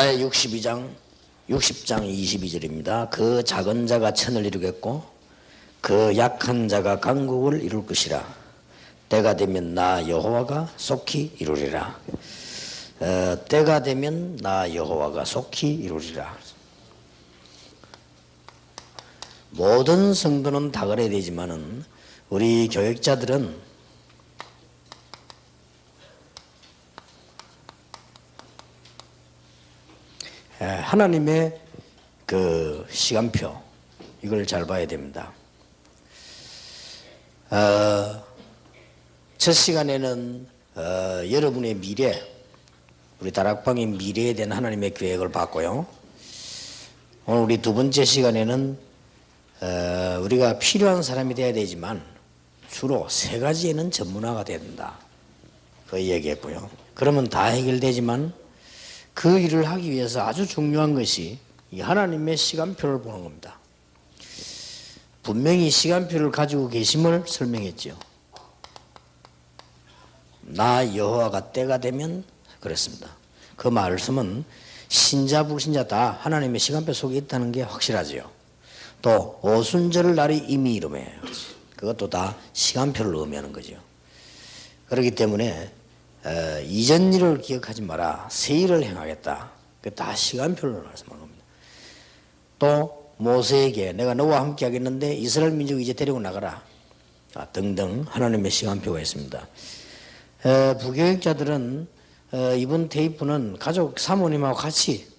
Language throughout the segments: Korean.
이사야 60장 22절입니다. 그 작은 자가 천을 이루겠고 그 약한 자가 강국을 이룰 것이라. 때가 되면 나 여호와가 속히 이루리라. 때가 되면 나 여호와가 속히 이루리라. 모든 성도는 다 그래야 되지만은 우리 교역자들은 하나님의 그 시간표 이걸 잘 봐야 됩니다. 첫 시간에는 여러분의 미래, 우리 다락방의 미래에 대한 하나님의 계획을 봤고요. 오늘 우리 두 번째 시간에는 우리가 필요한 사람이 되어야 되지만 주로 세 가지에는 전문화가 돼야 된다. 그 얘기했고요. 그러면 다 해결되지만 그 일을 하기 위해서 아주 중요한 것이 이 하나님의 시간표를 보는 겁니다. 분명히 시간표를 가지고 계심을 설명했죠. 나 여호와가 때가 되면 그랬습니다. 그 말씀은 신자 불신자 다 하나님의 시간표 속에 있다는 게 확실하지요. 또 오순절 날이 이미 이름이에요. 그것도 다 시간표를 의미하는 거죠. 그렇기 때문에 이전 일을 기억하지 마라. 새 일을 행하겠다. 그 다 시간표를 말씀하는 겁니다. 또 모세에게 내가 너와 함께 하겠는데 이스라엘 민족 이제 데리고 나가라. 등등 하나님의 시간표가 있습니다. 부교육자들은 이번 테이프는 가족 사모님하고 같이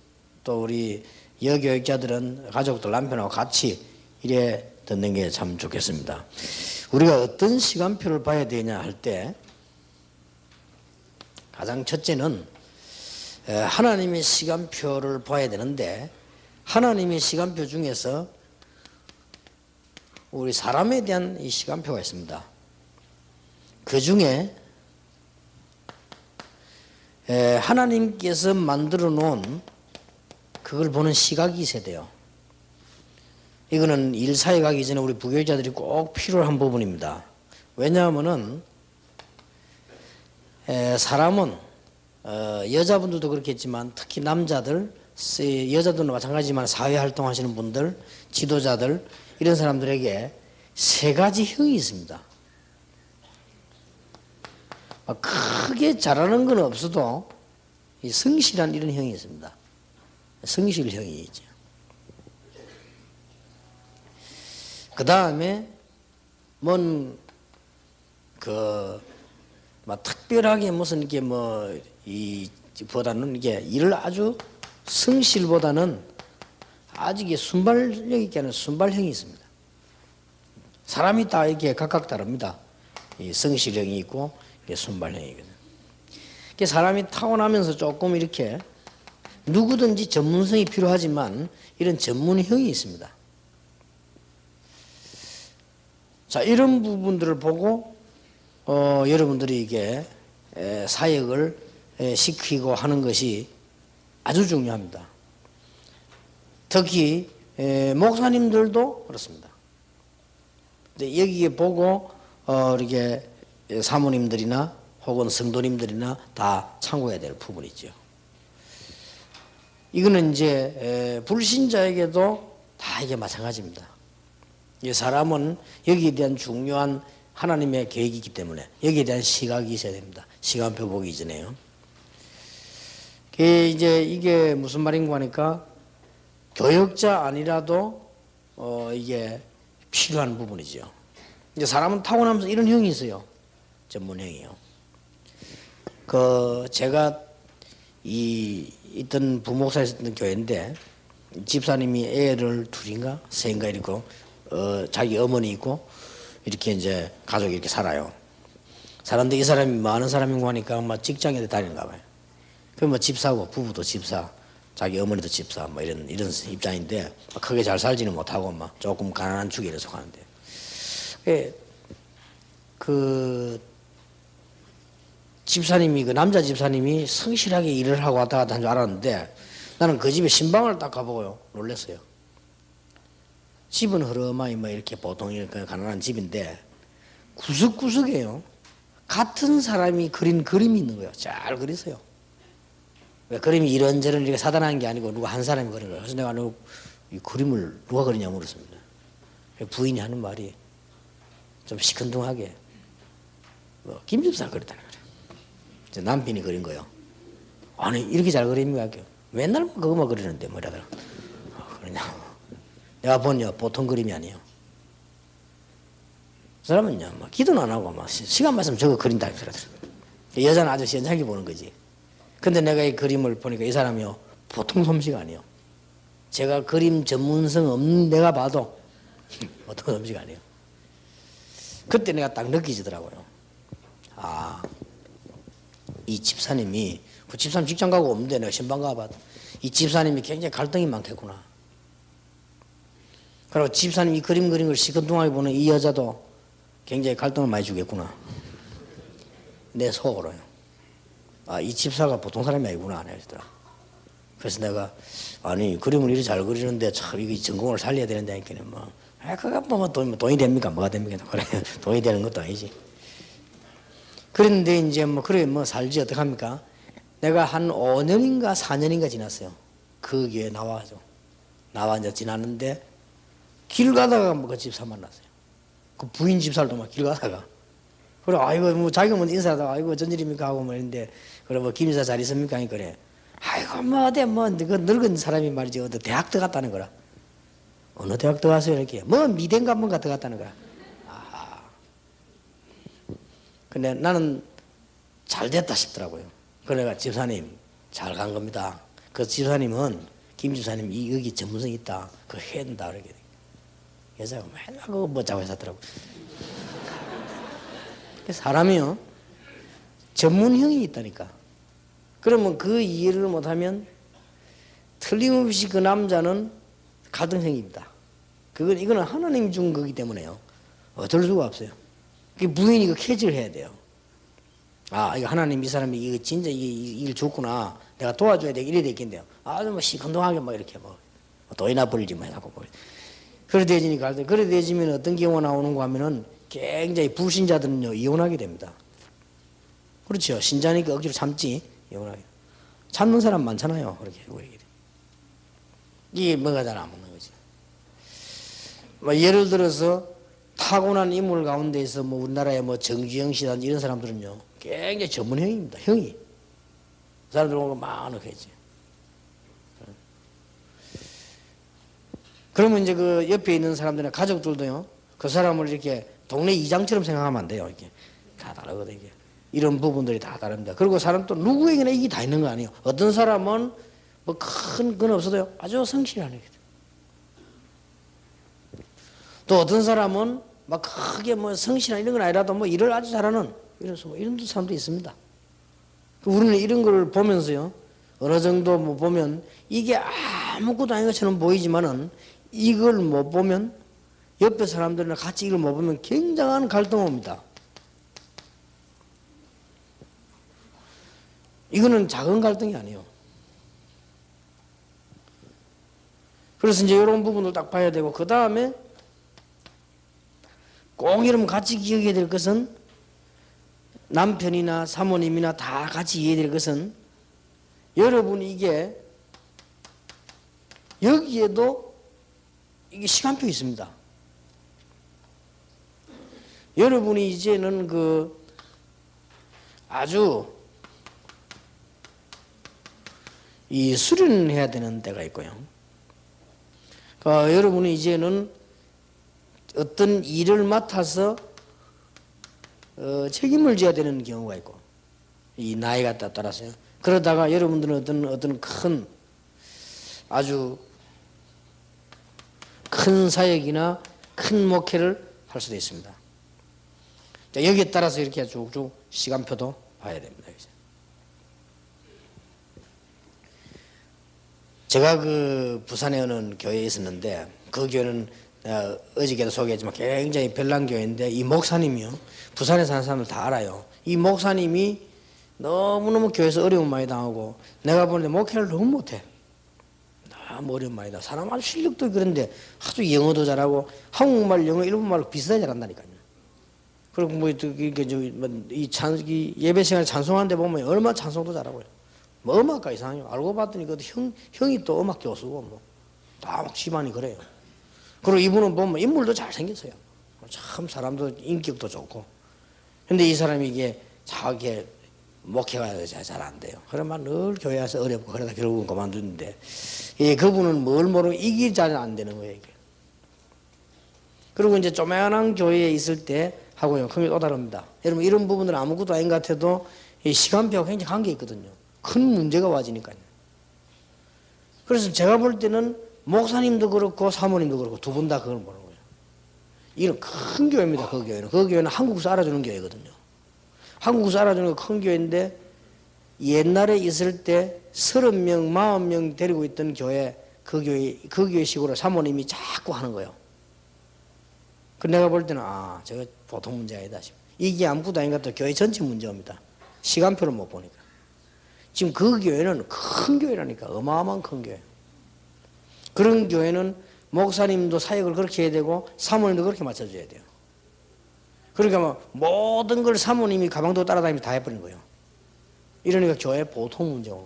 또 우리 여교육자들은 가족들 남편하고 같이 이래 듣는 게 참 좋겠습니다. 우리가 어떤 시간표를 봐야 되냐 할 때 가장 첫째는 하나님의 시간표를 봐야 되는데 하나님의 시간표 중에서 우리 사람에 대한 이 시간표가 있습니다. 그 중에 하나님께서 만들어 놓은 그걸 보는 시각이 있어야 돼요. 이거는 일사에 가기 전에 우리 부교육자들이 꼭 필요한 부분입니다. 왜냐하면은 사람은 여자분들도 그렇겠지만 특히 남자들, 여자들도 마찬가지지만 사회활동하시는 분들, 지도자들 이런 사람들에게 세 가지 형이 있습니다. 크게 잘하는 건 없어도 이 성실한 이런 형이 있습니다. 성실형이 있죠. 그 다음에 특별하게 무슨 이게 보다는 이게 일을 아주 성실보다는 아주 이게 순발력 있게 하는 순발형이 있습니다. 사람이 다 이게 각각 다릅니다. 이 성실형이 있고 이게 순발형이거든요. 사람이 타고나면서 조금 이렇게 누구든지 전문성이 필요하지만 이런 전문형이 있습니다. 자, 이런 부분들을 보고 여러분들이 이게 사역을 시키고 하는 것이 아주 중요합니다. 특히 목사님들도 그렇습니다. 근데 여기에 보고 이렇게 사모님들이나 혹은 성도님들이나 다 참고해야 될 부분이죠. 이거는 이제 불신자에게도 다 이게 마찬가지입니다. 이 사람은 여기에 대한 중요한 하나님의 계획이 있기 때문에 여기에 대한 시각이 있어야 됩니다. 시간표 보기 이전에요. 이제 이게 무슨 말인가 하니까 교역자 아니라도 이게 필요한 부분이죠. 이제 사람은 타고나면서 이런 형이 있어요. 전문형이요. 제가 있던 부목사에 있었던 교회인데 집사님이 애를 둘인가 셋인가 있고 자기 어머니 있고 이렇게 이제 가족이 이렇게 살아요. 사는데 이 사람이 많은 사람인가 하니까 직장에 다니는가 봐요. 그럼 집사고 부부도 집사, 자기 어머니도 집사 이런 입장인데 크게 잘 살지는 못하고 조금 가난한 축에 속하는데 집사님이 남자 집사님이 성실하게 일을 하고 왔다 갔다 한 줄 알았는데 나는 그 집에 신방을 딱 가보고요 놀랐어요. 집은 흐름하게 이렇게 보통 이렇게 가난한 집인데 구석구석에요 같은 사람이 그린 그림이 있는 거예요. 잘 그리세요. 왜 그림이 이런저런 이렇게 사단한 게 아니고 누가 한 사람이 그린 거예요. 그래서 내가 이 그림을 누가 그리냐 물었습니다. 부인이 하는 말이 좀 시큰둥하게 뭐 김집사가 그렸다는 거예요. 남편이 그린 거예요. 아니 이렇게 잘 그립니까? 맨날 그거만 그리는데 뭐라더라. 그러냐. 내가 보니까 보통 그림이 아니에요. 그 사람은요, 뭐 기도는 안 하고 막 시간 맞으면 저거 그린다 그러더라고요. 여자는 아주 시원하게 보는 거지. 근데 내가 이 그림을 보니까 이 사람이요, 보통 솜씨가 아니에요. 제가 그림 전문성 없는 내가 봐도 보통 솜씨가 아니에요. 그때 내가 딱 느끼지더라고요. 아, 이 집사님이, 그 집사님 직장 가고 없는데 내가 신방 가봐도 이 집사님이 굉장히 갈등이 많겠구나. 그리고 집사님이 그림 그린 걸 시큰둥하게 보는 이 여자도 굉장히 갈등을 많이 주겠구나. 내 속으로요. 아, 이 집사가 보통 사람이 아니구나. 하더라. 그래서 내가, 아니, 그림을 이렇게 잘 그리는데 참, 이게 전공을 살려야 되는데, 뭐, 그거 뭐 돈이 됩니까? 뭐가 됩니까? 그래, 돈이 되는 것도 아니지. 그런데 이제 뭐, 그래, 뭐 살지, 어떡합니까? 내가 한 5년인가 4년인가 지났어요. 그 교회에 나와서. 나와 이제 지났는데, 길 가다가 뭐 그 집사 만났어요. 그 부인 집사도 막 길 가다가. 그래, 아이고, 뭐 자기가 먼저 인사하다가, 아이고, 전일입니까? 하고 뭐 있는데, 그래, 뭐 김 여사 잘 있습니까? 하니 그래. 아이고, 뭐, 어때, 뭐, 그 늙은 사람이 말이지, 어디 대학 들어갔다는 거라. 어느 대학 들어갔어요? 이렇게. 뭐, 미대인가 뭔가 들어갔다는 거야. 아하. 근데 나는 잘 됐다 싶더라고요. 그래, 내가 집사님, 잘 간 겁니다. 그 집사님은, 김 집사님, 여기 전문성이 있다. 그거 해야 된다. 그러게. 여자가 맨날 그거 뭐 자고 했었더라고. 사람이요, 전문형이 있다니까. 그러면 그 이해를 못하면 틀림없이 그 남자는 갈등형입니다. 이거는 하나님 준 거기 때문에요. 어쩔 수가 없어요. 그 부인이 그 캐치를 해야 돼요. 아, 이거 하나님 이 사람이 이거 진짜 이게 일 좋구나. 내가 도와줘야 돼. 이래야 되겠네요. 아주 뭐 시큰둥하게 막 이렇게 뭐 돈이나 벌지 뭐 해갖고 뭐. 그래 되지니까 그래 되지면 어떤 경우가 나오는가 하면은 굉장히 불신자들은요 이혼하게 됩니다. 그렇죠. 신자니까 억지로 참지. 이혼하게. 참는 사람 많잖아요. 그렇게. 이게 뭐가 잘 안 먹는 거지. 뭐 예를 들어서 타고난 인물 가운데에서 뭐 우리나라의 뭐 정주영 씨라든지 이런 사람들은요 굉장히 전문형입니다. 형이. 그 사람들 보면 많은 거지. 그러면 이제 그 옆에 있는 사람들이나 가족들도요 그 사람을 이렇게 동네 이장처럼 생각하면 안 돼요. 이게 다 다르거든요. 이게. 이런 부분들이 다 다릅니다. 그리고 사람 또 누구에게나 이게 다 있는 거 아니에요. 어떤 사람은 뭐 큰 건 없어도요 아주 성실하네. 또 어떤 사람은 막 크게 뭐 성실한 이런 건 아니라도 뭐 일을 아주 잘하는 이런 사람도 있습니다. 우리는 이런 걸 보면서요 어느 정도 뭐 보면 이게 아무것도 아닌 것처럼 보이지만은 이걸 못 보면 옆에 사람들이랑 같이 이걸 못 보면 굉장한 갈등이 옵니다. 이거는 작은 갈등이 아니에요. 그래서 이제 이런 부분을 딱 봐야 되고 그 다음에 꼭 여러분 같이 기억해야 될 것은 남편이나 사모님이나 다 같이 이해해야 될 것은 여러분이 이게 여기에도 이게 시간표 있습니다. 여러분이 이제는 그 아주 이 수련을 해야 되는 때가 있고요. 그러니까 여러분이 이제는 어떤 일을 맡아서 책임을 져야 되는 경우가 있고 이 나이가 따라서요. 그러다가 여러분들은 어떤 큰 아주 큰 사역이나 큰 목회를 할 수도 있습니다. 여기에 따라서 이렇게 쭉쭉 시간표도 봐야 됩니다. 제가 그 부산에 어느 교회에 있었는데 그 교회는 어저께도 소개했지만 굉장히 별난 교회인데 이 목사님이요. 부산에 사는 사람들 다 알아요. 이 목사님이 너무너무 교회에서 어려움 많이 당하고 내가 보는데 목회를 너무 못해. 너무 어려움 많이 당하고 사람 아주 실력도 그런데 아주 영어도 잘하고 한국말, 영어, 일본말로 비슷하게 잘한다니까요. 그리고 뭐 이 예배 시간에 찬송하는데 보면 얼마나 찬송도 잘하고요. 뭐 음악가 이상해요. 알고 봤더니 그 형이 또 음악 교수고 뭐 다 막 집안이 그래요. 그리고 이분은 보면 인물도 잘생겼어요. 참 사람도 인격도 좋고. 근데 이 사람이 이게 자기 목회가 잘 안 돼요. 그러면 늘 교회 와서 어렵고 그러다 결국은 그만두는데 그분은 뭘 모르고 이게 잘 안 되는 거예요. 이게. 그리고 이제 조만한 교회에 있을 때 하고요. 그게 또 다릅니다. 여러분 이런 부분들은 아무것도 아닌 것 같아도 이 시간표가 굉장히 관계 있거든요. 큰 문제가 와지니까요. 그래서 제가 볼 때는 목사님도 그렇고 사모님도 그렇고 두 분 다 그걸 보는 거예요. 이건 큰 교회입니다. 그 교회는. 그 교회는 한국에서 알아주는 교회거든요. 한국에서 알아주는 큰 교회인데 옛날에 있을 때 30명, 40명 데리고 있던 교회, 그 교회 식으로 사모님이 자꾸 하는 거예요. 그 내가 볼 때는 저거 보통 문제가 아니다 싶어요. 이게 아무것도 아닌 것 같아도 교회 전체 문제입니다. 시간표를 못 보니까. 지금 그 교회는 큰 교회라니까. 어마어마한 큰 교회. 그런 교회는 목사님도 사역을 그렇게 해야 되고 사모님도 그렇게 맞춰줘야 돼요. 그러니까 뭐 모든 걸 사모님이 가방도 따라다니면서 다 해버린 거예요. 이러니까 교회 보통 문제가 온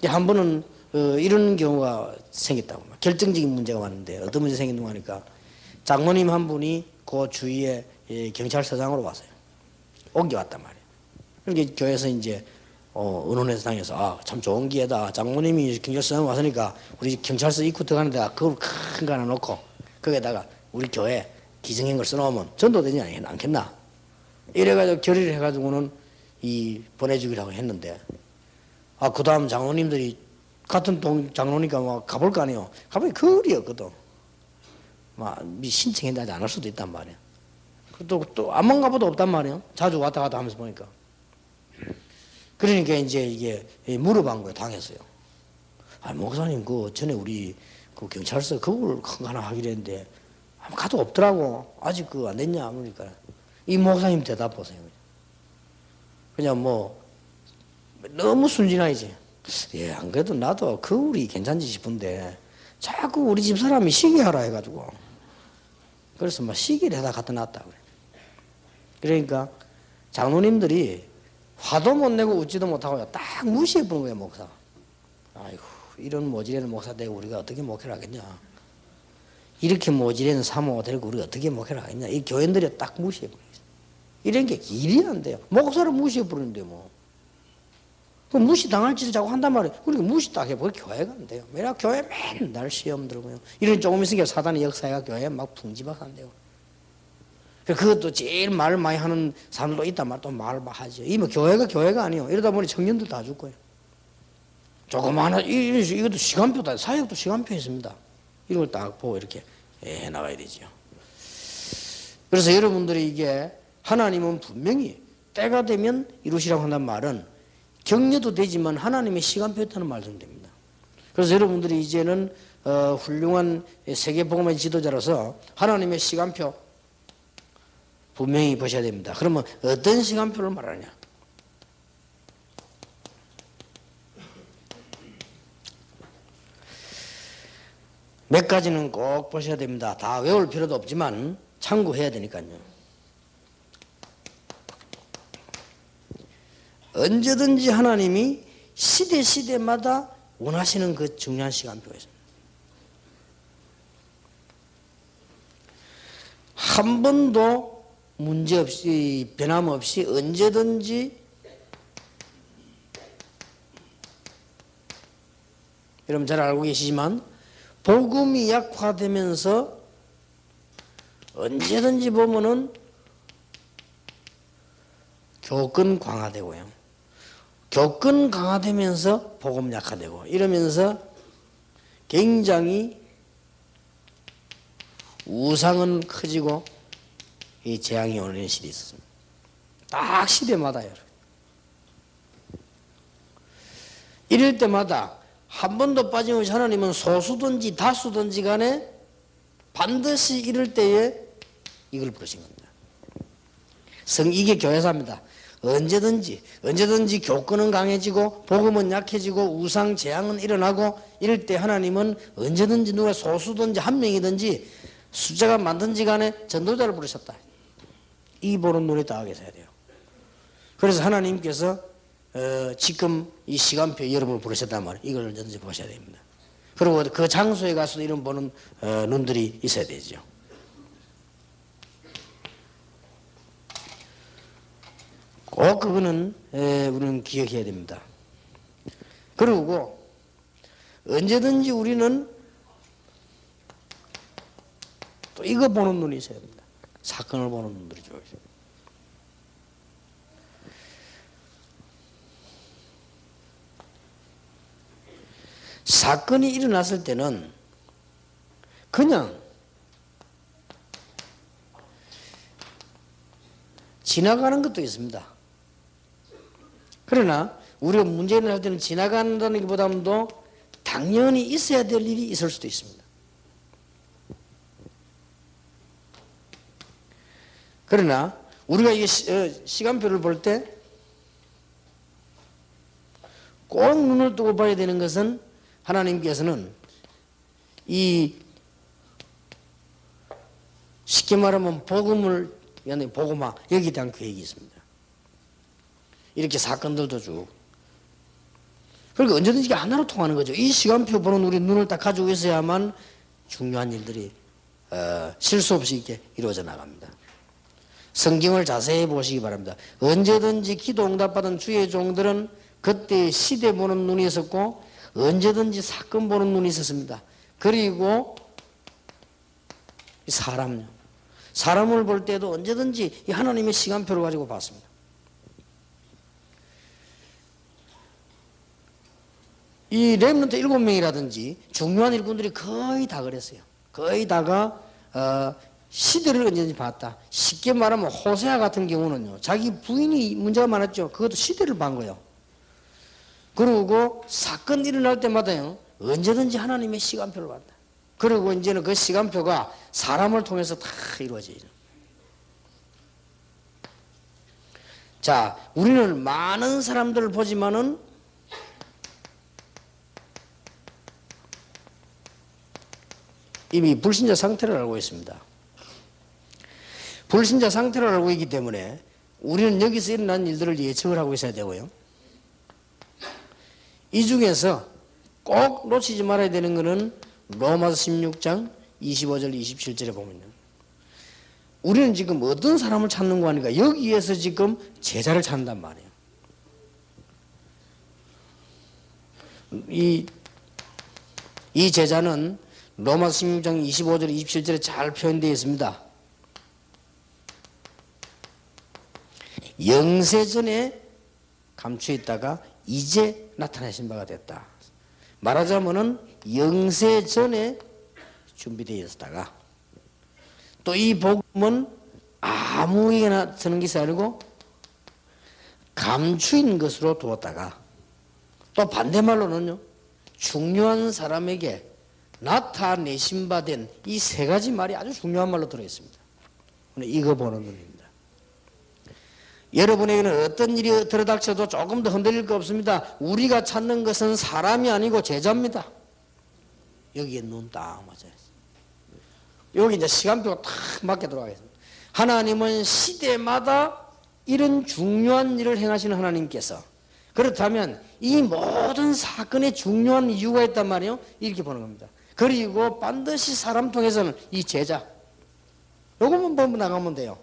거예요. 한 번은 이런 경우가 생겼다고. 결정적인 문제가 왔는데 어떤 문제 생겼는가 하니까 장모님 한 분이 그 주위에 경찰서장으로 왔어요. 옮겨왔단 말이에요. 그러니까 교회에서 이제 의논해서 당해서 참 좋은 기회다. 장모님이 경찰서장 왔으니까 우리 경찰서 입구 들어가는 데가 그걸 큰 거 하나 놓고 거기에다가 우리 교회 기증인 걸 써놓으면 전도되지 않겠나. 이래가지고 결의를 해가지고는 보내주기라고 했는데 그 다음 장로님들이 같은 장로니까 막 가볼 거 아니에요. 가보니 거리였거든. 막 신청했는데 안 할 수도 있단 말이야. 또 안만 가봐도 없단 말이에요. 자주 왔다 갔다 하면서 보니까. 그러니까 이제 이게 물어본 거예요. 당했어요. 목사님 그 전에 우리 그 경찰서 그걸 큰 거 하나 하기로 했는데 가도 없더라고. 아직 그거 안 됐냐? 그러니까 이 목사님 대답 보세요. 그냥 뭐 너무 순진하지. 안 그래도 나도 그 우리 괜찮지 싶은데 자꾸 우리 집 사람이 시기하라 해가지고 그래서 막 시기를 해다 갖다 놨다 그래. 그러니까 장로님들이 화도 못 내고 웃지도 못하고 딱 무시해 보는 거예요. 목사. 아이고 이런 모질이는 목사 되고 우리가 어떻게 목회를 하겠냐. 이렇게 모질이는 사모 되고 우리가 어떻게 목회를 하겠냐. 이 교인들이 딱 무시해 버리겠어요. 이런 게 일이 안 돼요. 목사를 무시해 버리는데 뭐. 무시 당할 짓을 자꾸 한단 말이에요. 그러니까 무시 딱 해버려 교회가 안 돼요. 왜냐 교회 맨날 시험 들고요. 이런 조금 있으니까 사단의 역사가 교회에 막 풍지박한대요. 그것도 제일 말 많이 하는 사람도 있단 말이에요. 또 말 하죠. 이 뭐 교회가 아니에요. 이러다 보니 청년들 다 죽고요. 조그마한 이것도 시간표다. 사역도 시간표 있습니다. 이런 걸 딱 보고 이렇게 해나가야 되죠. 그래서 여러분들이 이게 하나님은 분명히 때가 되면 이루시라고 한다는 말은 격려도 되지만 하나님의 시간표에 따른 말씀됩니다. 그래서 여러분들이 이제는 훌륭한 세계복음의 지도자로서 하나님의 시간표 분명히 보셔야 됩니다. 그러면 어떤 시간표를 말하냐? 몇 가지는 꼭 보셔야 됩니다. 다 외울 필요도 없지만 참고해야 되니까요. 언제든지 하나님이 시대마다 원하시는 그 중요한 시간표가 있습니다. 한 번도 문제없이 변함없이 언제든지 여러분 잘 알고 계시지만 복음이 약화되면서 언제든지 보면은 교권 강화되고요. 교권 강화되면서 복음 약화되고 이러면서 굉장히 우상은 커지고 이 재앙이 오는 시대에 있었습니다. 딱 시대마다요. 이럴 때마다 한 번도 빠짐없이 하나님은 소수든지 다수든지 간에 반드시 이럴 때에 이걸 부르신 겁니다. 이게 교회사입니다. 언제든지 교권은 강해지고 복음은 약해지고 우상 재앙은 일어나고 이럴 때 하나님은 언제든지 누가 소수든지 한 명이든지 숫자가 많든지 간에 전도자를 부르셨다. 이 보는 눈에 닿게 해야 돼요. 그래서 하나님께서 지금 이 시간표 여러분을 부르셨단 말이에요. 이걸 언제든지 보셔야 됩니다. 그리고 그 장소에 가서도 이런 보는 눈들이 있어야 되죠. 꼭 그거는 우리는 기억해야 됩니다. 그리고 언제든지 우리는 또 이거 보는 눈이 있어야 됩니다. 사건을 보는 눈들이 좋아요. 사건이 일어났을 때는 그냥 지나가는 것도 있습니다. 그러나 우리가 문제를 할 때는 지나간다는 것보다도 당연히 있어야 될 일이 있을 수도 있습니다. 그러나 우리가 이 시간표를 볼 때 꼭 눈을 뜨고 봐야 되는 것은 하나님께서는 이 쉽게 말하면 복음을 복음화 여기에 대한 계획이 있습니다. 이렇게 사건들도 쭉 그러니까 언제든지 이게 하나로 통하는 거죠. 이 시간표 보는 우리 눈을 딱 가지고 있어야만 중요한 일들이 실수 없이 이렇게 이루어져 나갑니다. 성경을 자세히 보시기 바랍니다. 언제든지 기도 응답받은 주의 종들은 그때 시대 보는 눈이 있었고 언제든지 사건 보는 눈이 있었습니다. 그리고 사람을 볼 때도 언제든지 이 하나님의 시간표를 가지고 봤습니다. 이 렘넌트 7명이라든지 중요한 일꾼들이 거의 다 그랬어요. 거의 다가 시대를 언제든지 봤다. 쉽게 말하면 호세아 같은 경우는요, 자기 부인이 문제가 많았죠. 그것도 시대를 본 거예요. 그리고 사건 일어날 때마다요, 언제든지 하나님의 시간표를 봤다. 그리고 이제는 그 시간표가 사람을 통해서 다 이루어져요. 자, 우리는 많은 사람들을 보지만은 이미 불신자 상태를 알고 있습니다. 불신자 상태를 알고 있기 때문에 우리는 여기서 일어난 일들을 예측을 하고 있어야 되고요. 이 중에서 꼭 놓치지 말아야 되는 것은 로마서 16장 25절 27절에 보면요, 우리는 지금 어떤 사람을 찾는 거 아닌가? 여기에서 지금 제자를 찾는단 말이에요. 이 제자는 로마서 16장 25절 27절에 잘 표현되어 있습니다. 영세전에 감추어 있다가 이제 나타나신 바가 됐다. 말하자면은 영세전에 준비되어 있었다가 또 이 복음은 아무에게나 쓰는 것이 아니고 감추인 것으로 두었다가 또 반대말로는요, 중요한 사람에게 나타내신 바 된 이 세 가지 말이 아주 중요한 말로 들어있습니다. 이거 보는 눈입니다. 여러분에게는 어떤 일이 들어닥쳐도 조금 더 흔들릴 거 없습니다. 우리가 찾는 것은 사람이 아니고 제자입니다. 여기에 눈 딱 맞아요. 여기 이제 시간표가 딱 맞게 들어가겠습니다. 하나님은 시대마다 이런 중요한 일을 행하시는 하나님께서, 그렇다면 이 모든 사건에 중요한 이유가 있단 말이에요. 이렇게 보는 겁니다. 그리고 반드시 사람 통해서는 이 제자, 요것만 보면 나가면 돼요.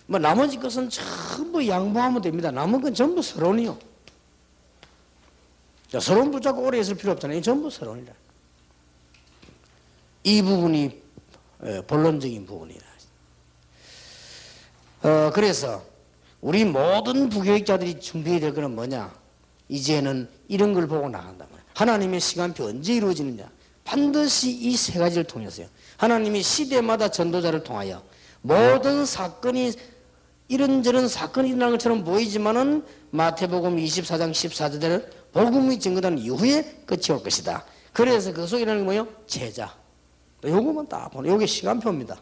뭐 나머지 것은 전부 양보하면 됩니다. 남은 건 전부 서론이요. 서론 붙잡고 오래 있을 필요 없잖아요. 전부 서론이라. 이 부분이 본론적인 부분이라. 그래서 우리 모든 부교육자들이 준비해야 될 것은 뭐냐? 이제는 이런 걸 보고 나간다 말이야. 하나님의 시간표 언제 이루어지느냐? 반드시 이 세 가지를 통해서요. 하나님이 시대마다 전도자를 통하여 모든 사건이 이런저런 사건이 일어난 것처럼 보이지만은 마태복음 24장 14절에는 복음이 증거된 이후에 끝이 올 것이다. 그래서 그 속에 있는 게 뭐예요? 제자. 요거만 딱 보는, 요게 시간표입니다.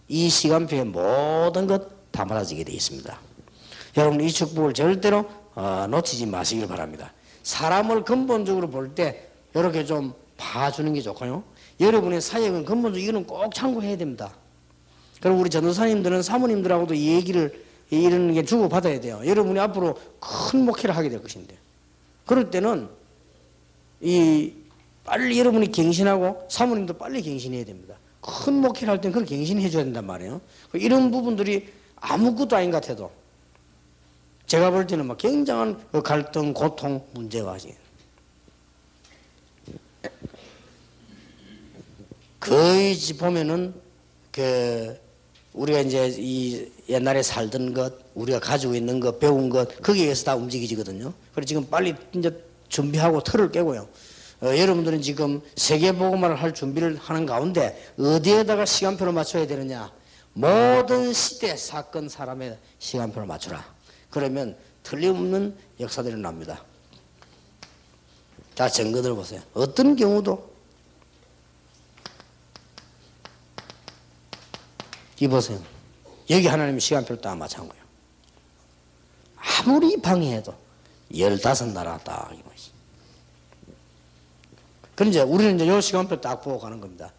이 시간표에 모든 것 담아지게 되어 있습니다. 여러분, 이 축복을 절대로 놓치지 마시길 바랍니다. 사람을 근본적으로 볼 때 이렇게 좀 봐주는 게 좋고요. 여러분의 사역은 근본적으로 이거는 꼭 참고해야 됩니다. 그럼 우리 전도사님들은 사모님들하고도 이 얘기를 이런 게 주고받아야 돼요. 여러분이 앞으로 큰 목회를 하게 될 것인데. 그럴 때는 빨리 여러분이 갱신하고 사모님도 빨리 갱신해야 됩니다. 큰 목회를 할 때는 그걸 갱신해 줘야 된단 말이에요. 이런 부분들이 아무것도 아닌 것 같아도 제가 볼 때는 막 굉장한 갈등, 고통, 문제가 하지. 거의 보면은 우리가 이제 이 옛날에 살던 것, 우리가 가지고 있는 것, 배운 것, 거기에 의해서 다 움직이거든요. 그래서 지금 빨리 이제 준비하고 틀을 깨고요. 여러분들은 지금 세계복음화를 할 준비를 하는 가운데 어디에다가 시간표를 맞춰야 되느냐? 모든 시대, 사건, 사람의 시간표를 맞춰라. 그러면 틀림없는 역사들이 납니다. 자, 증거들 보세요. 어떤 경우도 이 보세요. 여기 하나님이 시간표를 딱 맞춘 거예요. 아무리 방해해도 15나라 딱 이것이. 그럼 이제 우리는 이제 요 시간표 딱 보고 가는 겁니다.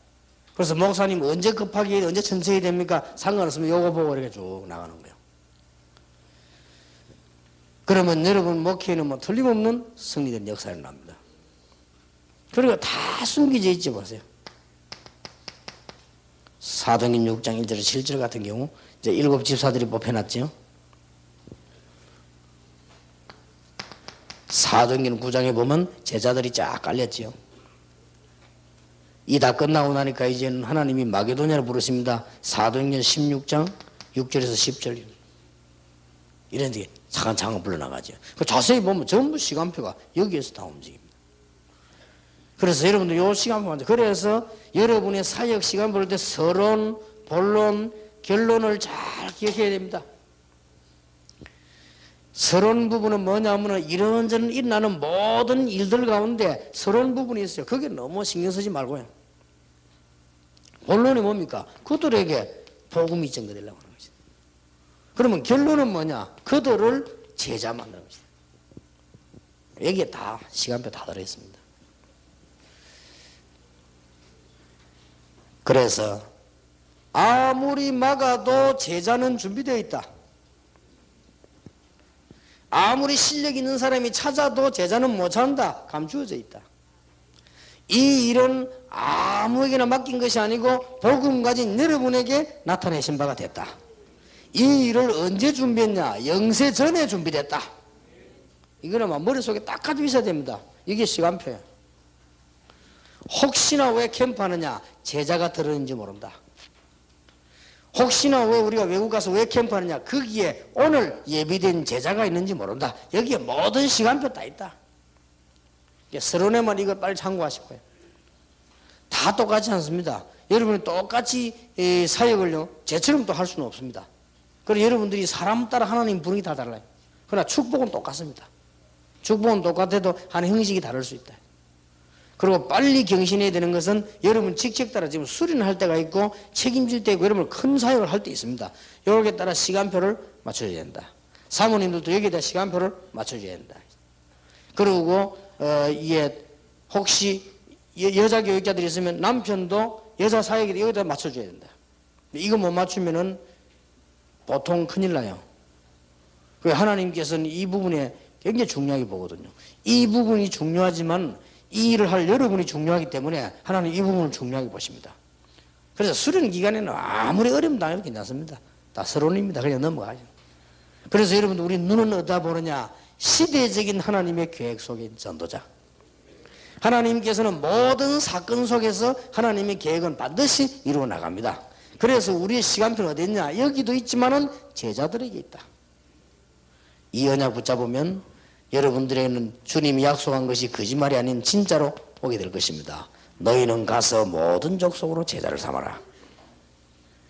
그래서 목사님 언제 급하게 언제 천천히 됩니까? 상관없으면 요거 보고 이렇게 쭉 나가는 거예요. 그러면 여러분 목회에는 뭐 틀림없는 승리된 역사를 납니다. 그리고 다 숨겨져 있지 보세요. 사도행전 6장 1절 7절 같은 경우 이제 7 집사들이 뽑혀놨죠. 사도행전 9장에 보면 제자들이 쫙 깔렸지요. 이 다 끝나고 나니까 이제는 하나님이 마게도냐를 부르십니다. 사도행전 16장 6절에서 10절 이런 데 차근차근 불러나가죠. 자세히 보면 전부 시간표가 여기에서 다 움직입니다. 그래서 여러분들 요 시간표 그래서 여러분의 사역 시간 볼 때 서론, 본론, 결론을 잘 기억해야 됩니다. 서론 부분은 뭐냐면 이런저런 일어나는 모든 일들 가운데 서론 부분이 있어요. 거기에 너무 신경 쓰지 말고요. 본론이 뭡니까? 그들에게 복음이 전거되려고 하는 것이다. 그러면 결론은 뭐냐? 그들을 제자 만드는 것이다. 여기에 다 시간표 다 들어있습니다. 그래서 아무리 막아도 제자는 준비되어 있다. 아무리 실력 있는 사람이 찾아도 제자는 못 찾는다. 감추어져 있다. 이 일은 아무에게나 맡긴 것이 아니고 복음 가진 여러분에게 나타내신 바가 됐다. 이 일을 언제 준비했냐? 영세 전에 준비됐다. 이거는 막 머릿속에 딱 가지고 있어야 됩니다. 이게 시간표예요. 혹시나 왜 캠프하느냐? 제자가 들었는지 모른다. 혹시나 왜 우리가 외국 가서 왜 캠프하느냐? 거기에 오늘 예비된 제자가 있는지 모른다. 여기에 모든 시간표 다 있다. 서론에만 이걸 빨리 참고하시고요. 다 똑같지 않습니다. 여러분이 똑같이 사역을요 제처럼 또 할 수는 없습니다. 그래서 여러분들이 사람 따라 하나님 부르기 다 달라요. 그러나 축복은 똑같습니다. 축복은 똑같아도 하는 형식이 다를 수 있다. 그리고 빨리 경신해야 되는 것은 여러분 직책 따라 지금 수련할 때가 있고 책임질 때 있고 여러분 큰 사역을 할 때 있습니다. 여기에 따라 시간표를 맞춰줘야 된다. 사모님들도 여기에다 시간표를 맞춰줘야 된다. 그리고 이게 혹시 여자 교육자들이 있으면 남편도 여자 사역에 여기다 맞춰줘야 된다. 이거 못 맞추면은 보통 큰일 나요. 하나님께서는 이 부분에 굉장히 중요하게 보거든요. 이 부분이 중요하지만 이 일을 할 여러분이 중요하기 때문에 하나님 이 부분을 중요하게 보십니다. 그래서 수련 기간에는 아무리 어려움도 안 괜찮습니다. 다 서론입니다. 그냥 넘어가죠. 그래서 여러분들 우리 눈은 어디다 보느냐? 시대적인 하나님의 계획 속에 있는 전도자. 하나님께서는 모든 사건 속에서 하나님의 계획은 반드시 이루어 나갑니다. 그래서 우리의 시간표는 어디 있냐? 여기도 있지만은 제자들에게 있다. 이 언약 붙잡으면 여러분들에게는 주님이 약속한 것이 거짓말이 아닌 진짜로 오게 될 것입니다. 너희는 가서 모든 족속으로 제자를 삼아라.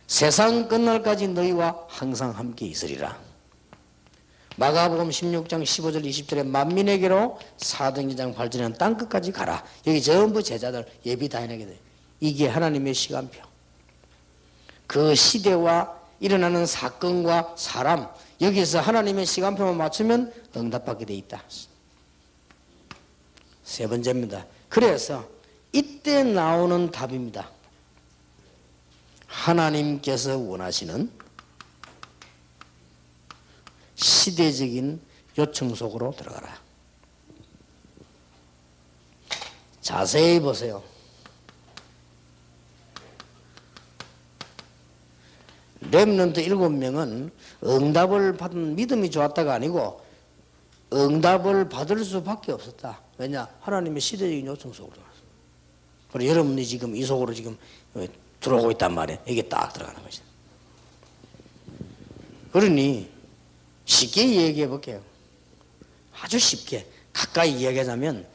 세상 끝날까지 너희와 항상 함께 있으리라. 마가복음 16장 15절 20절에 만민에게로 사도행전 8절에는 땅끝까지 가라. 여기 전부 제자들 예비 다 해내게 돼. 이게 하나님의 시간표. 그 시대와 일어나는 사건과 사람 여기서 하나님의 시간표만 맞추면 응답받게 돼 있다. 세 번째입니다. 그래서 이때 나오는 답입니다. 하나님께서 원하시는 시대적인 요청 속으로 들어가라. 자세히 보세요. 렘넌트 7명은 응답을 받은 믿음이 좋았다가 아니고 응답을 받을 수밖에 없었다. 왜냐? 하나님의 시대적인 요청 속으로 들어갔어. 그리고 여러분이 지금 이 속으로 지금 들어오고 있단 말이에요. 이게 딱 들어가는 거죠. 그러니 쉽게 얘기해 볼게요. 아주 쉽게 가까이 이야기하자면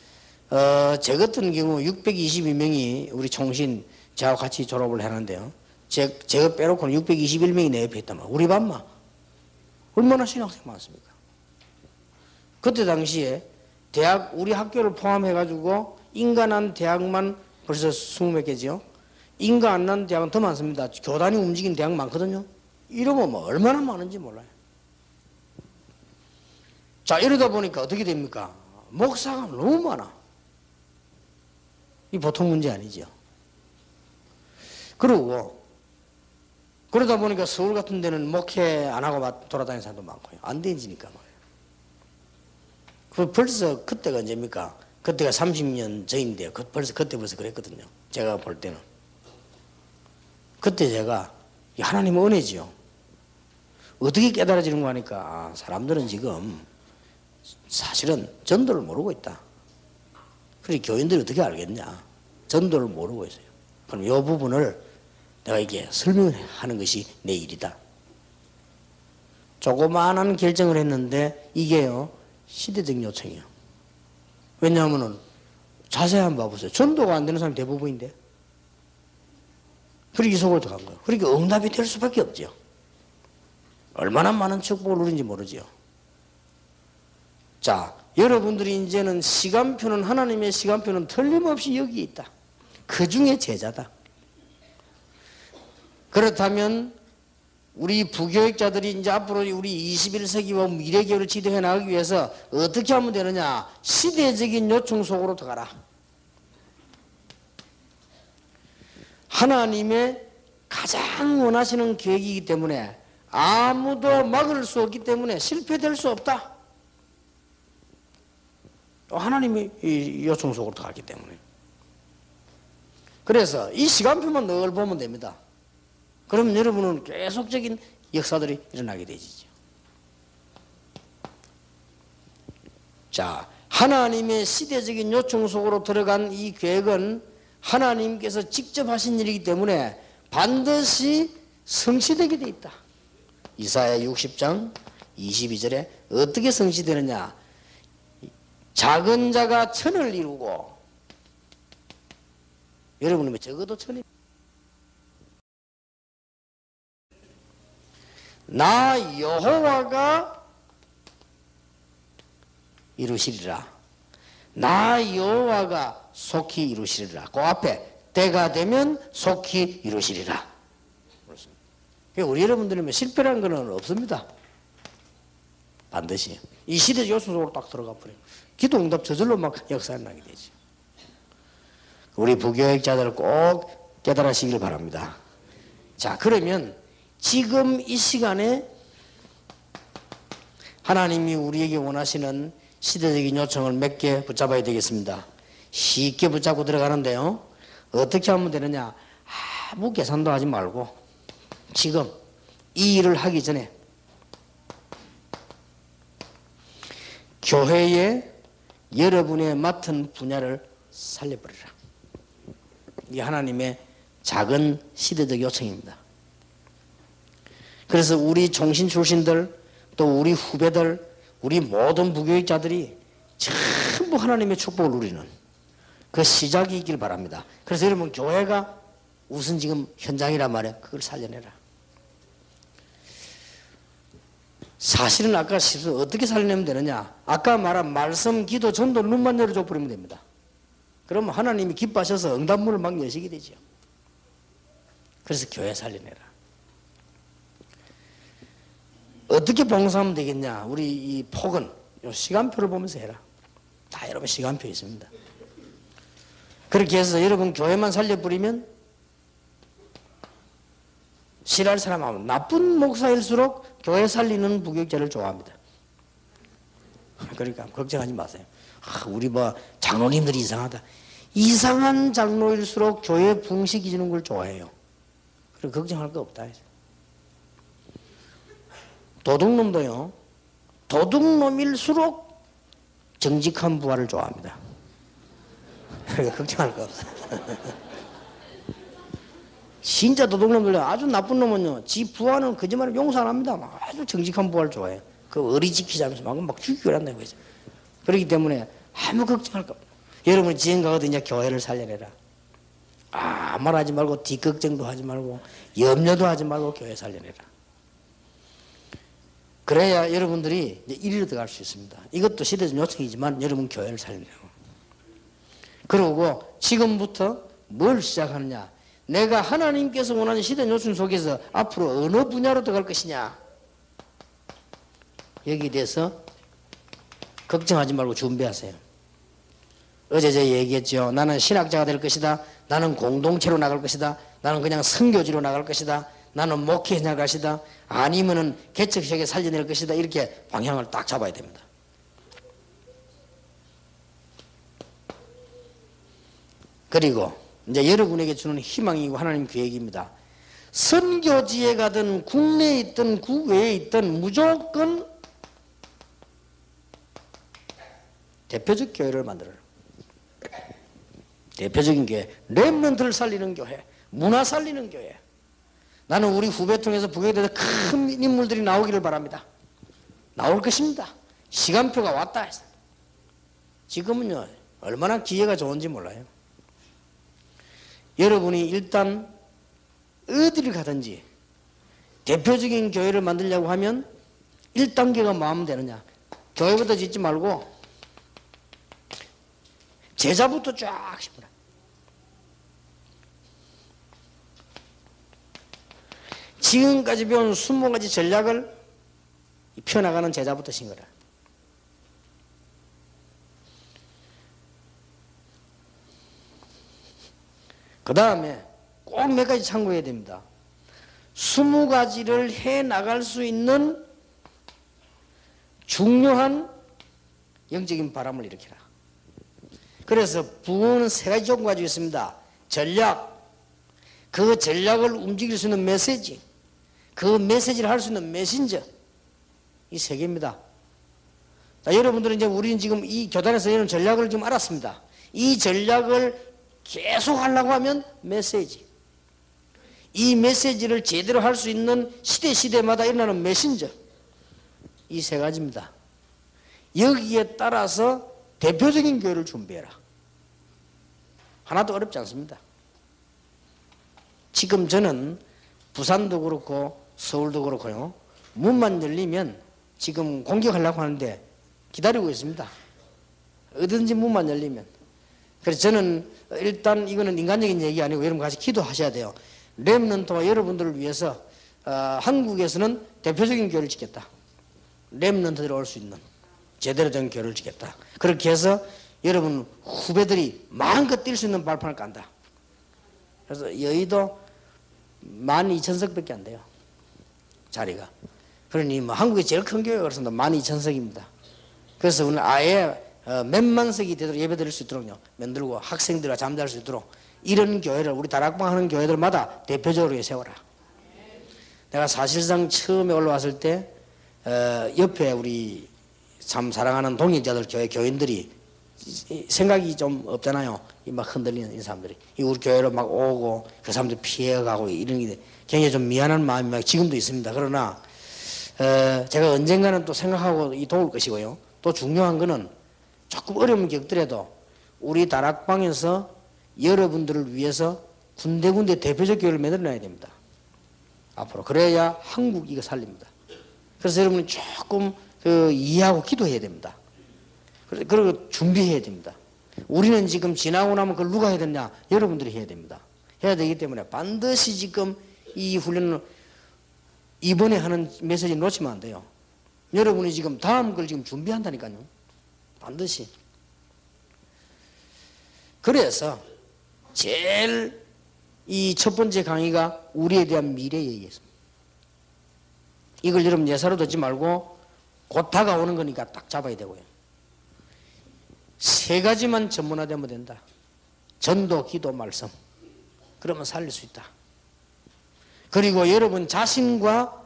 제 같은 경우 622명이 우리 총신 저하고 같이 졸업을 했는데요. 제가 빼놓고는 621명이 내 옆에 있단 말이에요. 우리 반만 얼마나 신학생 많습니까? 그때 당시에 대학 우리 학교를 포함해 가지고 인가 난 대학만 벌써 20몇 개죠. 인가 안 난 대학은 더 많습니다. 교단이 움직이는 대학 많거든요. 이러면 뭐 얼마나 많은지 몰라요. 자, 이러다 보니까 어떻게 됩니까? 목사가 너무 많아. 이 보통 문제 아니죠. 그리고 그러다 보니까 서울 같은 데는 목회 안 하고 돌아다니는 사람도 많고요. 안 되지니까 말이에요. 그 벌써 그때가 언제입니까? 그때가 30년 전인데요. 그때 벌써 그랬거든요. 제가 볼 때는. 그때 제가 하나님의 은혜지요. 어떻게 깨달아지는 거 하니까 사람들은 지금 사실은 전도를 모르고 있다. 그래 교인들이 어떻게 알겠냐? 전도를 모르고 있어요. 그럼 이 부분을 내가 이게 설명하는 것이 내 일이다. 조그마한 결정을 했는데 이게요 시대적 요청이에요. 왜냐하면은 자세히 한번 봐보세요. 전도가 안 되는 사람이 대부분인데. 그러기 속으로 들어간 거예요. 그러니까 응답이 될 수밖에 없죠. 얼마나 많은 축복을 누린지 모르죠. 자, 여러분들이 이제는 시간표는 하나님의 시간표는 틀림없이 여기 있다. 그 중에 제자다. 그렇다면 우리 부교육자들이 이제 앞으로 우리 21세기와 미래교회를 지도해 나가기 위해서 어떻게 하면 되느냐? 시대적인 요청 속으로 들어가라. 하나님의 가장 원하시는 계획이기 때문에 아무도 막을 수 없기 때문에 실패될 수 없다. 하나님의 이 요청 속으로 들어가기 때문에. 그래서 이 시간표만 늘 보면 됩니다. 그러면 여러분은 계속적인 역사들이 일어나게 되지죠. 자, 하나님의 시대적인 요청 속으로 들어간 이 계획은 하나님께서 직접 하신 일이기 때문에 반드시 성취되게 돼 있다. 이사야 60장 22절에 어떻게 성취되느냐? 작은 자가 천을 이루고 여러분은 적어도 천이 나 여호와가 이루시리라. 나 여호와가 속히 이루시리라. 그 앞에 때가 되면 속히 이루시리라. 우리 여러분들은 실패라는 것은 없습니다. 반드시 이 시대 요소 속으로 딱 들어가 버려요. 기도 응답 저절로 막 역사에 나게 되죠. 우리 부교육자들 꼭 깨달으시길 바랍니다. 자, 그러면 지금 이 시간에 하나님이 우리에게 원하시는 시대적인 요청을 몇 개 붙잡아야 되겠습니다. 쉽게 붙잡고 들어가는데요. 어떻게 하면 되느냐? 아무 계산도 하지 말고 지금 이 일을 하기 전에 교회에 여러분의 맡은 분야를 살려버리라. 이게 하나님의 작은 시대적 요청입니다. 그래서 우리 종신 출신들 또 우리 후배들 우리 모든 부교육자들이 전부 하나님의 축복을 누리는 그 시작이 있길 바랍니다. 그래서 여러분 교회가 우선 지금 현장이란 말이에요. 그걸 살려내라. 사실은 아까 어떻게 살려내면 되느냐? 아까 말한 말씀, 기도, 전도 눈만 열어줘 버리면 됩니다. 그러면 하나님이 기뻐하셔서 응답문을 막 여시게 되죠. 그래서 교회 살려내라. 어떻게 봉사하면 되겠냐? 우리 이 폭은 요 시간표를 보면서 해라. 다 여러분 시간표 있습니다. 그렇게 해서 여러분 교회만 살려버리면 싫어할 사람하면 나쁜 목사일수록 교회 살리는 부교육자를 좋아합니다. 그러니까 걱정하지 마세요. 우리 뭐 장로님들이 이상하다. 이상한 장로일수록 교회 붕식이 주는 걸 좋아해요. 그래 걱정할 거 없다. 도둑놈도요. 도둑놈일수록 정직한 부하를 좋아합니다. 그러니까 걱정할 거 없어요. 진짜 도둑놈들요. 아주 나쁜 놈은요. 지 부하는 거짓말을 용서 안 합니다. 아주 정직한 부하를 좋아해요. 그 어리 지키자면서 막 죽이고 한다고 해서. 그렇기 때문에 아무 걱정할 거 없어요. 여러분이 지금 가거든 이제 교회를 살려내라. 아무 말 하지 말고 뒷걱정도 하지 말고 염려도 하지 말고 교회 살려내라. 그래야 여러분들이 이제 이리로 들어갈 수 있습니다. 이것도 시대적 요청이지만 여러분 교회를 살리려고. 그러고 지금부터 뭘 시작하느냐. 내가 하나님께서 원하는 시대적 요청 속에서 앞으로 어느 분야로 들어갈 것이냐. 여기에 대해서 걱정하지 말고 준비하세요. 어제 제가 얘기했죠. 나는 신학자가 될 것이다. 나는 공동체로 나갈 것이다. 나는 그냥 선교지로 나갈 것이다. 나는 목회에 나갈 것이다. 아니면은 개척식에 살려낼 것이다. 이렇게 방향을 딱 잡아야 됩니다. 그리고 이제 여러분에게 주는 희망이고 하나님 계획입니다. 선교지에 가든 국내에 있든 국외에 있든 무조건 대표적 교회를 만들어라. 대표적인 교회, 렘넌트를 살리는 교회, 문화 살리는 교회. 나는 우리 후배 통해서 북에 대해서 큰 인물들이 나오기를 바랍니다. 나올 것입니다. 시간표가 왔다 해서. 지금은요, 얼마나 기회가 좋은지 몰라요. 여러분이 일단 어디를 가든지 대표적인 교회를 만들려고 하면 1단계가 뭐 하면 되느냐. 교회부터 짓지 말고 제자부터 쫙 심으라. 지금까지 배운 20가지 전략을 펴나가는 제자부터 심어라. 그 다음에 꼭 몇 가지 참고해야 됩니다. 20가지를 해 나갈 수 있는 중요한 영적인 바람을 일으키라. 그래서 부흥은 3가지 조건 가지고 있습니다. 전략, 그 전략을 움직일 수 있는 메시지, 그 메시지를 할 수 있는 메신저, 이 3개입니다. 자, 여러분들은 이제 우리는 지금 이 교단에서 이런 전략을 좀 알았습니다. 이 전략을 계속 하려고 하면 메시지, 이 메시지를 제대로 할 수 있는 시대마다 일어나는 메신저, 이 3가지입니다. 여기에 따라서 대표적인 교회를 준비해라. 하나도 어렵지 않습니다. 지금 저는 부산도 그렇고 서울도 그렇고요. 문만 열리면 지금 공격하려고 하는데 기다리고 있습니다. 어디든지 문만 열리면. 그래서 저는 일단 이거는 인간적인 얘기 아니고 여러분 같이 기도하셔야 돼요. 렘넌트와 여러분들을 위해서 한국에서는 대표적인 교회를 짓겠다. 렘넌트들이 올 수 있는 제대로 된 교회를 짓겠다. 그렇게 해서 여러분 후배들이 마음껏 뛸 수 있는 발판을 깐다. 그래서 여의도 12,000석밖에 안 돼요. 자리가. 그러니 뭐 한국의 제일 큰 교회가 그렇습니다. 12,000석입니다. 그래서 오늘 아예 몇만 석이 되도록 예배 드릴 수 있도록요. 만들고 학생들과 잠잘 수 있도록 이런 교회를 우리 다락방 하는 교회들마다 대표적으로 세워라. 내가 사실상 처음에 올라왔을 때 옆에 우리 참 사랑하는 동역자들 교회 교인들이 생각이 좀 없잖아요. 막 흔들리는 이 사람들이 우리 교회로 막 오고 그 사람들 피해가고 이런 게 굉장히 좀 미안한 마음이 막 지금도 있습니다. 그러나 제가 언젠가는 또 생각하고 도울 것이고요. 또 중요한 거는 조금 어려움을 겪더라도 우리 다락방에서 여러분들을 위해서 군데군데 대표적 교회를 만들어놔야 됩니다. 앞으로 그래야 한국 이거 살립니다. 그래서 여러분이 조금 이해하고 기도해야 됩니다. 그리고 준비해야 됩니다. 우리는 지금 지나고 나면 그걸 누가 해야 되냐? 여러분들이 해야 됩니다. 해야 되기 때문에 반드시 지금 이 훈련을 이번에 하는 메시지 놓치면 안 돼요. 여러분이 지금 다음 걸 지금 준비한다니까요. 반드시. 그래서 제일 이 첫 번째 강의가 우리에 대한 미래 얘기였습니다. 이걸 여러분 예사로 듣지 말고 곧 다가오는 거니까 딱 잡아야 되고요. 세 가지만 전문화되면 된다. 전도, 기도, 말씀. 그러면 살릴 수 있다. 그리고 여러분 자신과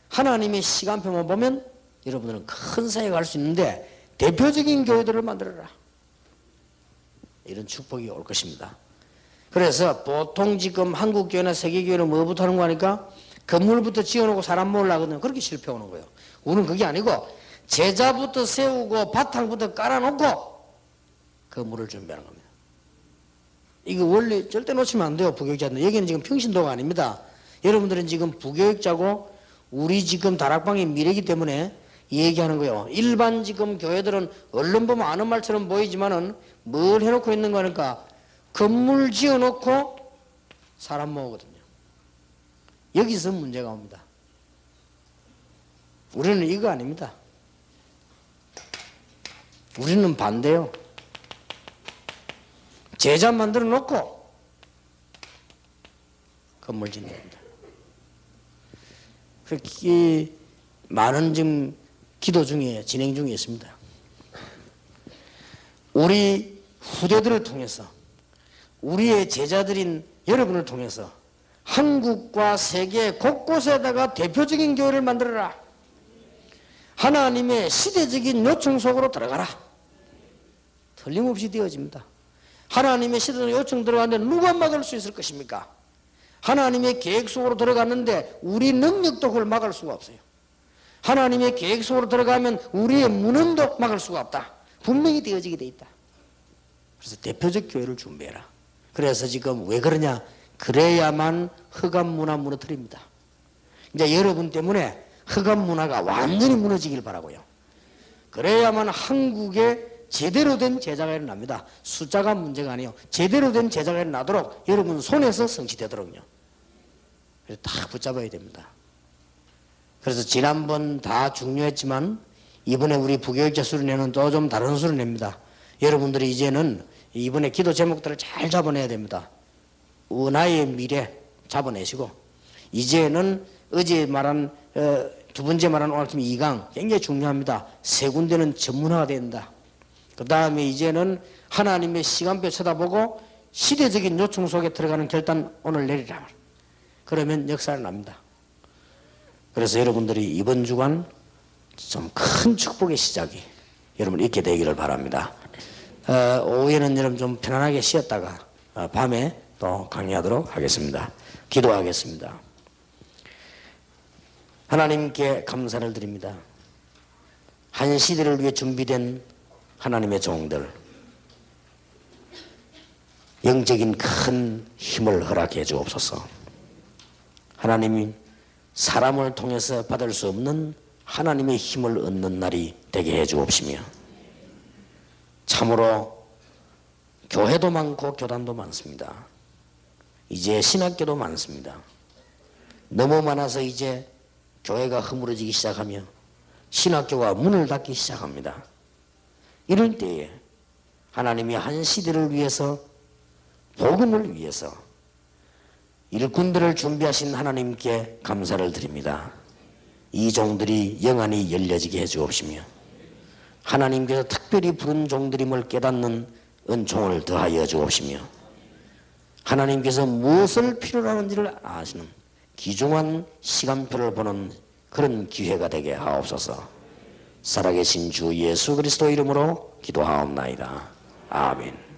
하나님의 시간표만 보면 여러분들은 큰 사역을 할 수 있는데 대표적인 교회들을 만들어라. 이런 축복이 올 것입니다. 그래서 보통 지금 한국교회나 세계교회는 뭐부터 하는 거 하니까 건물부터 지어놓고 사람 모으려거든요. 그렇게 실패하는 거예요. 우리는 그게 아니고 제자부터 세우고 바탕부터 깔아놓고 건물을 준비하는 겁니다. 이거 원래 절대 놓치면 안 돼요. 부교육자들. 여기는 지금 평신도가 아닙니다. 여러분들은 지금 부교육자고 우리 지금 다락방의 미래이기 때문에 얘기하는 거예요. 일반 지금 교회들은 언론 보면 아는 말처럼 보이지만은 뭘 해놓고 있는 거니까 건물 지어놓고 사람 모으거든요. 여기서 문제가 옵니다. 우리는 이거 아닙니다. 우리는 반대요. 제자 만들어 놓고 건물 짓는 겁니다. 그렇게 많은 지금 기도 중에 진행 중에 있습니다. 우리 후대들을 통해서 우리의 제자들인 여러분을 통해서 한국과 세계 곳곳에다가 대표적인 교회를 만들어라. 하나님의 시대적인 요청 속으로 들어가라. 틀림없이 되어집니다. 하나님의 시대적 요청 들어가는데 누가 막을 수 있을 것입니까? 하나님의 계획 속으로 들어갔는데 우리 능력도 그걸 막을 수가 없어요. 하나님의 계획 속으로 들어가면 우리의 무능도 막을 수가 없다. 분명히 되어지게 돼 있다. 그래서 대표적 교회를 준비해라. 그래서 지금 왜 그러냐? 그래야만 흑암 문화 무너뜨립니다. 이제 여러분 때문에 흑암 문화가 완전히 무너지길 바라고요. 그래야만 한국에 제대로 된 제자가 일어납니다. 숫자가 문제가 아니에요. 제대로 된 제자가 일어나도록 여러분 손에서 성취되도록요. 그래서 다 붙잡아야 됩니다. 그래서 지난번 다 중요했지만 이번에 우리 부교육자 수련회는 또 좀 다른 수련회입니다. 여러분들이 이제는 이번에 기도 제목들을 잘 잡아내야 됩니다. 은하의 미래 잡아내시고 이제는 어제 말한 두 번째 말한 오늘 아침 2강 굉장히 중요합니다. 세 군데는 전문화가 된다. 그 다음에 이제는 하나님의 시간표 쳐다보고 시대적인 요청 속에 들어가는 결단 오늘 내리라. 그러면 역사를 납니다. 그래서 여러분들이 이번 주간 좀 큰 축복의 시작이 여러분 있게 되기를 바랍니다. 오후에는 여러분 좀 편안하게 쉬었다가 밤에 또 강의하도록 하겠습니다. 기도하겠습니다. 하나님께 감사를 드립니다. 한 시대를 위해 준비된 하나님의 종들, 영적인 큰 힘을 허락해 주옵소서. 하나님이 사람을 통해서 받을 수 없는 하나님의 힘을 얻는 날이 되게 해 주옵시며 참으로 교회도 많고 교단도 많습니다. 이제 신학교도 많습니다. 너무 많아서 이제 교회가 허물어지기 시작하며 신학교가 문을 닫기 시작합니다. 이럴 때에 하나님이 한 시대를 위해서 복음을 위해서 일꾼들을 준비하신 하나님께 감사를 드립니다. 이 종들이 영안이 열려지게 해 주옵시며 하나님께서 특별히 부른 종들임을 깨닫는 은총을 더하여 주옵시며 하나님께서 무엇을 필요로 하는지를 아시는 귀중한 시간표를 보는 그런 기회가 되게 하옵소서. 살아계신 주 예수 그리스도 이름으로 기도하옵나이다. 아멘.